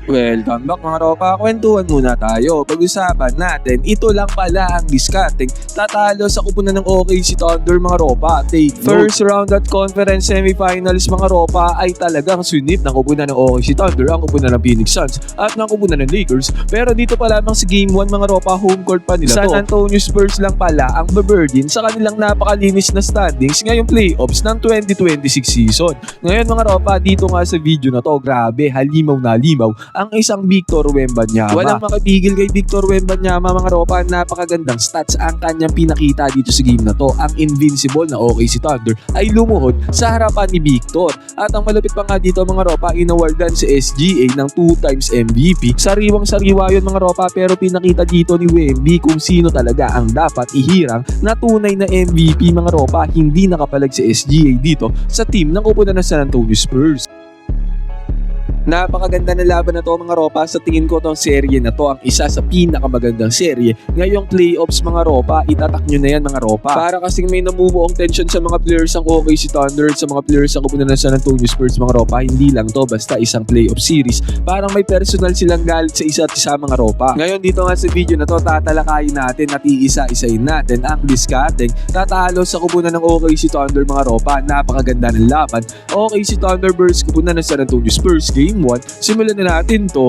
Welcome back mga ropa, kwentuhan muna tayo. Pag-usapan natin, ito lang pala ang discarding tatalo sa kupunan ng OKC Thunder mga ropa. Take first round at conference semifinals mga ropa ay talagang sunip ng kupunan ng OKC Thunder, ang kupunan ng Phoenix Suns at ng kupunan ng Lakers. Pero dito pa lamang sa game 1 mga ropa, home court pa nila San Antonio Spurs lang pala ang baburdin sa kanilang napakalinis na standings ngayong playoffs ng 2026 season. Ngayon mga ropa, dito nga sa video na to, grabe, halimaw na halimaw ang isang Victor Wembanyama. Walang makapigil kay Victor Wembanyama mga ropa, napakagandang stats ang kanyang pinakita dito sa game na to. Ang invincible na OKC Thunder ay lumuhod sa harapan ni Victor. At ang malupit pa nga dito mga ropa, inawardan si SGA ng 2 times MVP. Sariwang-sariwa yun mga ropa, pero pinakita dito ni Wemby kung sino talaga ang dapat ihirang na tunay na MVP mga ropa. Hindi nakapalag si SGA dito sa team ng kupunan ng San Antonio Spurs. Napakaganda na laban na to mga ropa. Sa tingin ko tong serye na to ang isa sa pinakamagandang serye ngayong playoffs mga ropa. Itatak nyo na yan mga ropa, para kasing may namumuong tension sa mga players ng OKC Thunder, sa mga players ng kupunan ng San Antonio Spurs mga ropa. Hindi lang to basta isang playoff series, parang may personal silang galit sa isa't isa mga ropa. Ngayon dito nga sa video na to, tatalakayin natin at iisa-isayin natin ang discarding tatalo sa kupunan ng OKC Thunder mga ropa. Napakaganda ng laban, OKC Thunder versus kupunan ng San Antonio Spurs. Game 1, simulan na natin to.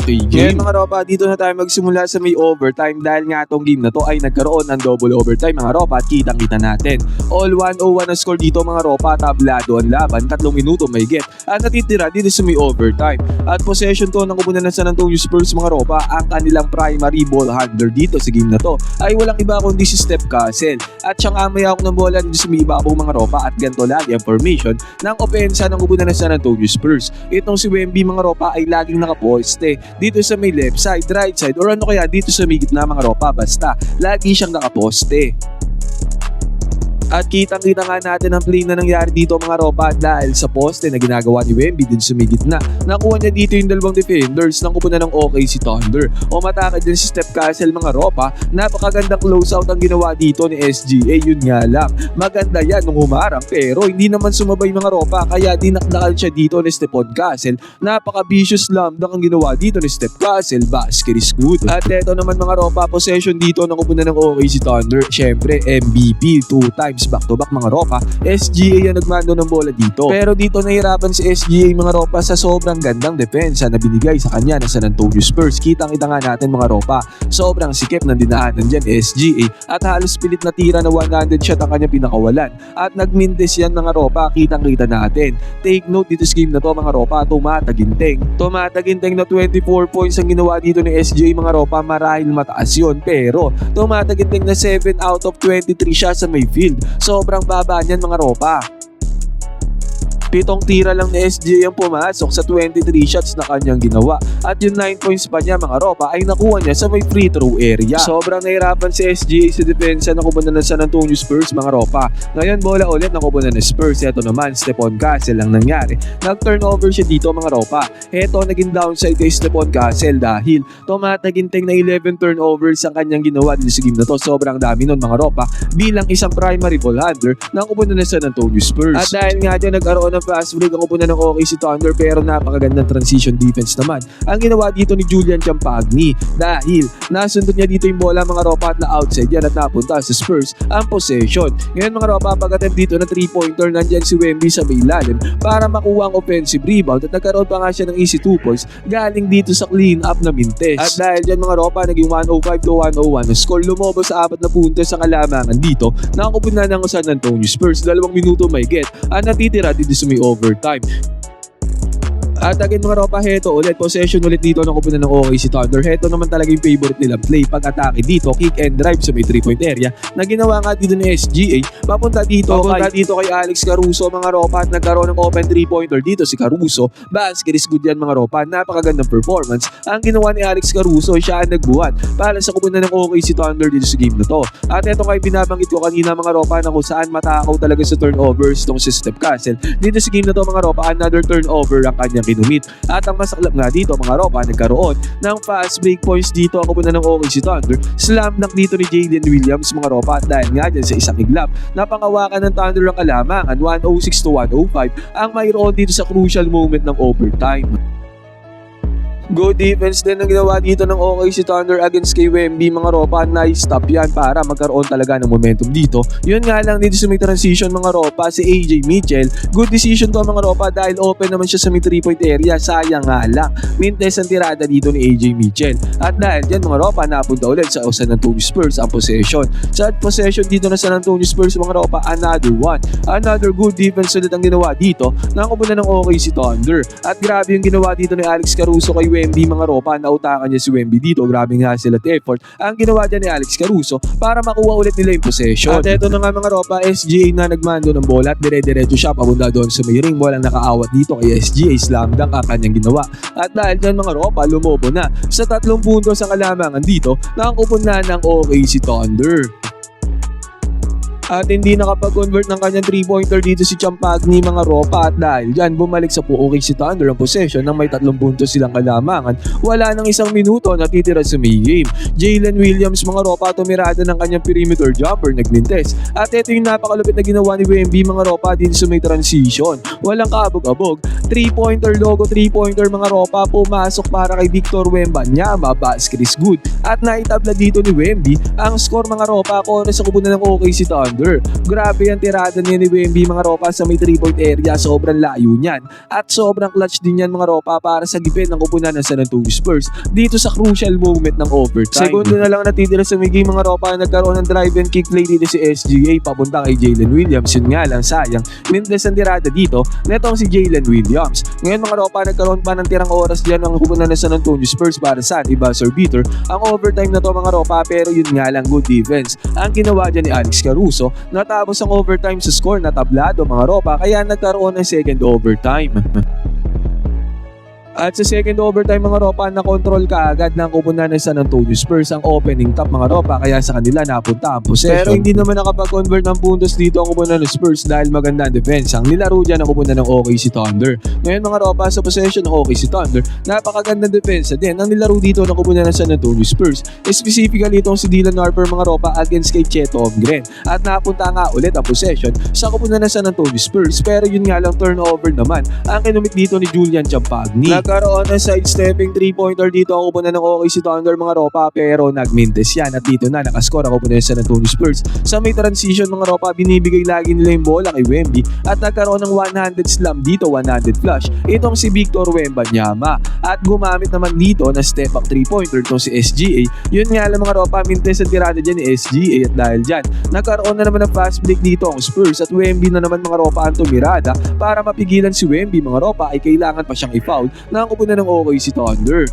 Okay, game. Mga ropa, dito na tayo magsimula sa may overtime dahil nga itong game na to ay nagkaroon ng double overtime mga ropa at kitang-kita natin. All 101 na score dito mga ropa, tablado ang laban, 3 minuto may get at natitira dito sa may overtime. At possession to ng kupunan ng San Antonio Spurs mga ropa, ang kanilang primary ball handler dito sa game na to ay walang iba kundi si Steph Curry. At siyang amay ako ng bola dito sa may ibabaw mga ropa, at ganito lagi ang formation ng opensa ng kupunan ng San Antonio Spurs. Itong si Wemby mga ropa ay laging nakaposte dito sa may left side, right side, or ano kaya dito sa may gitna mga ropa, basta lagi siyang nakaposte. At kitang-kita nga natin ang play na nangyari dito mga ropa dahil sa poste na ginagawa ni Wemby din sa may gitna. Nakuha niya dito yung dalawang defenders ng kupunan ng OKC Thunder. Umatake din si Steph Curry mga ropa. Napakagandang closeout ang ginawa dito ni SGA. Yun nga lang, maganda yan nung humarang, pero hindi naman sumabay mga ropa, kaya dinakdakan siya dito ni Stephon Curry. Napaka-vicious slam dunk ang ginawa dito ni Steph Curry. Basket is good. At eto naman mga ropa, possession dito ng kupunan ng OKC Thunder. Syempre MVP 2 times back-to-back mga ropa. SGA ang nagmando ng bola dito. Pero dito nahirapan si SGA mga ropa sa sobrang gandang depensa na binigay sa kanya ng San Antonio Spurs. Kitang-kita nga natin mga ropa, sobrang sikip ng dinaanan dyan SGA at halos pilit na tira na 100 shot ang kanya pinakawalan. At nagmindes yan mga ropa, kitang-kita natin. Take note dito sa game na to mga ropa, tumataginting na 24 points ang ginawa dito ni SGA mga ropa. Marahil mataas yun, pero tumataginting na 7 out of 23 shots sa may field. Sobrang baba niyan mga ropa. 7 tira lang ni SGA ang pumasok sa 23 shots na kanyang ginawa. At yung 9 points pa niya mga ropa ay nakuha niya sa may free throw area. Sobrang nahirapan si SGA sa depensa ng kupunan ng San Antonio Spurs mga ropa. Ngayon bola ulit ng kupunan ng Spurs. Ito naman, Stephon Curry lang nangyari. Nag-turnover siya dito mga ropa. Ito naging downside kay Stephon Curry dahil tumataginting na 11 turnovers ang kanyang ginawa dito sa game na to. Sobrang dami nun mga ropa bilang isang primary ball handler ng kupunan ng San Antonio Spurs. At dahil nga dyan nag-aroon ng fast break ang kupunan ng OKC Thunder, pero napakagandang transition defense naman ang ginawa dito ni Julian Champagny dahil nasundot niya dito yung bola mga ropa at na outside yan at napunta sa Spurs ang possession. Ngayon mga ropa, pag-attempt dito na 3-pointer, nandyan si Wemby sa may ilalim para makuha ang offensive rebound at nagkaroon pa nga siya ng easy 2 points galing dito sa clean up na mintes. At dahil dyan mga ropa, naging 105 to 101 na score, lumobo sa 4 na puntos sa kalamangan dito na kupunan ng San Antonio Spurs. 2 minuto may get at natitira dito sa may overtime. At again mga ropa, heto ulit, possession ulit dito ng kupunan ng OKC Thunder. Heto naman talaga yung favorite nilang play, pag-atake dito, kick and drive sa may 3-point area na ginawa nga dito ni SGA. Papunta dito kay Alex Caruso mga ropa at nagkaroon ng open 3-pointer dito si Caruso. Basket is good yan mga ropa, napakagandang performance ang ginawa ni Alex Caruso. Siya ang nagbuhat para sa kupunan ng OKC Thunder dito sa game na to. At eto kay binabanggit ko kanina mga ropa na kung saan matakaw talaga sa turnovers itong si Steph Curry. Dito sa game na to mga ropa, another turnover ang kanyang kinumit. At ang masaklap nga dito mga ropa, nagkaroon ng fast break points dito ang kupunan ng OKC Thunder. Slam dunk dito ni Jalen Williams mga ropa, dahil nga dyan sa isang iglap napangawakan ng Thunder ang kalamangan. 106 to 105 ang mayroon dito sa crucial moment ng overtime. Good defense din ang ginawa dito ng OKC Thunder against kay Wemby mga ropa. Nice stop yan para magkaroon talaga ng momentum dito. Yun nga lang dito sa may transition mga ropa si AJ Mitchell. Good decision to mga ropa dahil open naman siya sa may 3-point area. Sayang nga lang. Mintes ang tirada dito ni AJ Mitchell. At dahil dyan mga ropa napunta ulit sa San Antonio Spurs ang possession. Sa possession dito na San Antonio Spurs mga ropa, another one. Another good defense ulit ang ginawa dito ng kupunan ng OKC Thunder. At grabe yung ginawa dito ni Alex Caruso kay Wemby mga ropa. Nautakan niya si Wemby dito. Grabe nga sila at effort ang ginawa dyan ni Alex Caruso para makuha ulit nila yung possession. At eto na nga mga ropa, SGA na nagmando ng bola at dire-diretso siya papunta doon sa may ring. Walang nakaawat dito kay SGA. Slam dunk ang kanyang ginawa. At dahil dyan mga ropa, lumobo na sa 3 puntos ang kalamangan dito na ang kupunan ng OKC Thunder. At hindi nakapag-convert ng kanyang 3-pointer dito si Champagny mga ropa at dahil dyan bumalik sa OKC Thunder ang possession nang may 3 puntos silang kalamangan. Wala nang 1 minuto natitira sa may game. Jalen Williams mga ropa tumirada ng kanyang perimeter jumper nagmintes. At ito yung napakalupit na ginawa ni Wemby mga ropa dito sa may transition. Walang kaabog-abog. 3-pointer logo 3-pointer mga ropa pumasok para kay Victor Wembanyama. Basket is good. At naitabla dito ni Wemby ang score mga ropa kontra sa kupunan ng OKC Thunder. Grabe ang tirada niya ni Wemby mga ropa sa may 3-point area. Sobrang layo niyan. At sobrang clutch din yan mga ropa para sa gipit ng kupunan ng San Antonio Spurs dito sa crucial moment ng overtime. Segundo na lang natitira sa may game mga ropa. Nagkaroon ng drive and kick play dito si SGA papunta kay Jalen Williams. Yun nga lang sayang. Mintes ang tirada dito netong si Jalen Williams. Ngayon mga ropa nagkaroon pa ng tirang oras dyan ng kupunan ng San Antonio Spurs para sa buzzer beater. Ang overtime na to mga ropa pero yun nga lang good defense. Ang ginawa dyan ni Alex Caruso natapos ang overtime sa score na tablado mga ropa kaya nagkaroon ng second overtime. At sa second overtime mga ropa, na-control kaagad ng kupunan ng San Antonio Spurs ang opening top mga ropa kaya sa kanila napunta ang possession. Pero hindi naman nakapag-convert ng puntos dito ang kupunan ng Spurs dahil maganda ang defense ang nilaro dyan ang kupunan ng OKC Thunder. Ngayon mga ropa sa possession ng OKC Thunder, napakagandang defense din ang nilaro dito ng kupunan ng San Antonio Spurs. Specifically itong si Dylan Harper mga ropa against kay Chet Holmgren. At napunta nga ulit ang possession sa kupunan ng San Antonio Spurs pero yun nga lang turnover naman ang kinumit dito ni Julian Champagny. Nagkaroon ng sidestepping 3-pointer dito ang kupunan ng OKC Thunder mga ropa pero nagmintes yan at dito na nakascore ang kupunan ng San Antonio Spurs. Sa may transition mga ropa binibigay lagi nila yung bola kay Wemby at nagkaroon ng 100 slam dito 100 flush itong si Victor Wembanyama at gumamit naman dito na step up 3-pointer itong si SGA. Yun nga lang mga ropa mintes ang tirada dyan ni SGA at dahil dyan nagkaroon na naman ng fast break dito ang Spurs at Wemby na naman mga ropa ang tumirada. Para mapigilan si Wemby mga ropa ay kailangan pa siyang i-foul na ang kupunan ng OKC Thunder.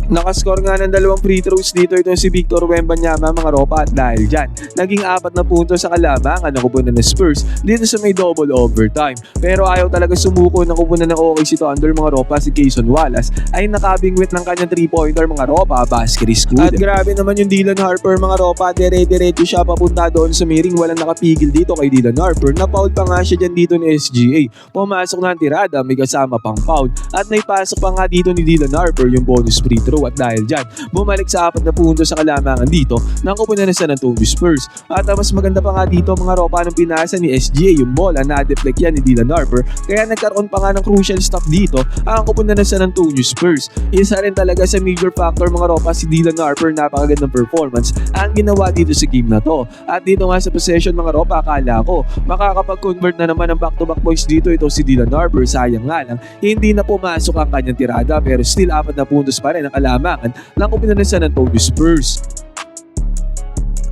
Nakascore nga ng 2 free throws dito itong si Victor Wembanyama mga ropa at dahil dyan naging 4 na puntos sa kalamangan ng kupunan ng Spurs dito sa may double overtime. Pero ayaw talaga sumuko ng kupunan ng OKC Thunder mga ropa. Si Cason Wallace ay nakabingwit ng kanyang 3-pointer mga ropa. Basket is good. At grabe naman yung Dylan Harper mga ropa. Dire-diretso siya papunta doon sa miring. Walang nakapigil dito kay Dylan Harper. Na-foul pa nga siya dyan dito ni SGA. Pumasok na ang tirada may kasama pang foul. At naipasok pa nga dito ni Dylan Harper yung bonus free throw. At dahil dyan, bumalik sa 4 na puntos sa kalamangan dito ng kupunan ng San Antonio Spurs. At mas maganda pa nga dito mga ropa ng pinasa ni SGA yung bola na deflect yan ni Dylan Harper kaya nagkaroon pa nga ng crucial stop dito ang kupunan ng San Antonio Spurs. Isa rin talaga sa major factor mga ropa si Dylan Harper, napakagandang performance ang ginawa dito sa game na to. At dito nga sa possession mga ropa akala ko makakapag-convert na naman ng back-to-back points dito ito si Dylan Harper. Sayang nga lang hindi na pumasok ang kanyang tirada pero still 4 na puntos pa rin ang kalamangan ng kupunan ng San Antonio Spurs.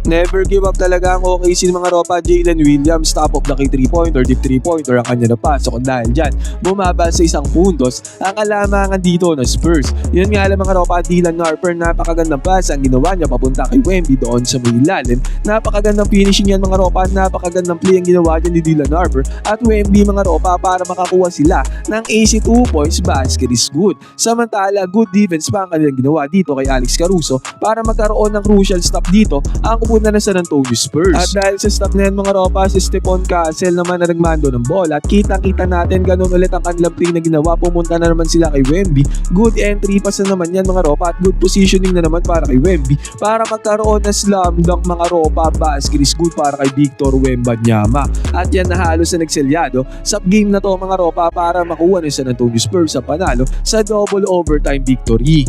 Never give up talaga ang OKC mga ropa. Jalen Williams, top of the key 3-pointer, deep 3-pointer ang kanya napasok. Dahil dyan, bumaba sa 1 puntos ang kalamangan dito ng Spurs. Yun nga lang mga ropa, Dylan Harper, napakagandang pass ang ginawa niya papunta kay Wemby doon sa may ilalim. Napakagandang finishing yan mga ropa, napakagandang play ang ginawa niya ni Dylan Harper at Wemby mga ropa para makakuha sila ng AC 2 points. Basket is good. Samantala, good defense pa ang kanilang ginawa dito kay Alex Caruso para magkaroon ng crucial stop dito ang kupunan ng San Antonio Spurs. At dahil sa stop na yan mga ropa, si Stephon Castle naman na nagmando ng bola at kita-kita natin ganun ulit ang kanilang play na ginawa. Pumunta na naman sila kay Wemby. Good entry pass na naman yan mga ropa at good positioning na naman para kay Wemby para magkaroon ng slam dunk mga ropa. Basket is good para kay Victor Wembanyama. At yan na halos na nagselyado sa game na to mga ropa para makuha ng San Antonio Spurs sa panalo sa double overtime victory.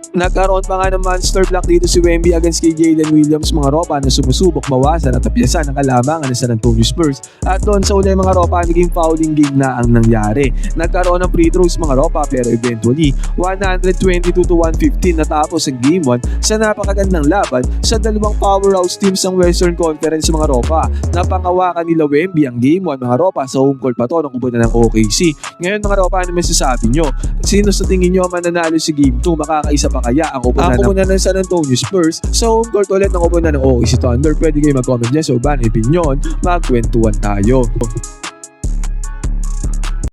Nagkaroon pa nga ng monster block dito si Wemby against kay Jalen Williams mga ropa na sumusubok mawasan at tapiasan ang kalamangan ng San Antonio Spurs. At doon sa uli mga ropa, naging fouling game na ang nangyari. Nagkaroon ng free throws mga ropa pero eventually 122-115 natapos ang game 1 sa napakagandang laban sa dalawang powerhouse teams ng Western Conference mga ropa. Napangawakan nila Wemby ang game 1 mga ropa sa home court pa to ng kupunan ng OKC. Ngayon mga ropa, ano masasabi nyo? Sino sa tingin nyo mananalo si game 2? Makakaisa pa kaya ang kupunan ng San Antonio Spurs sa home court ulit ng kupunan ng OKC Thunder? Pwede kayo mag-comment dyan sa uban opinion, magkwentuhan tayo.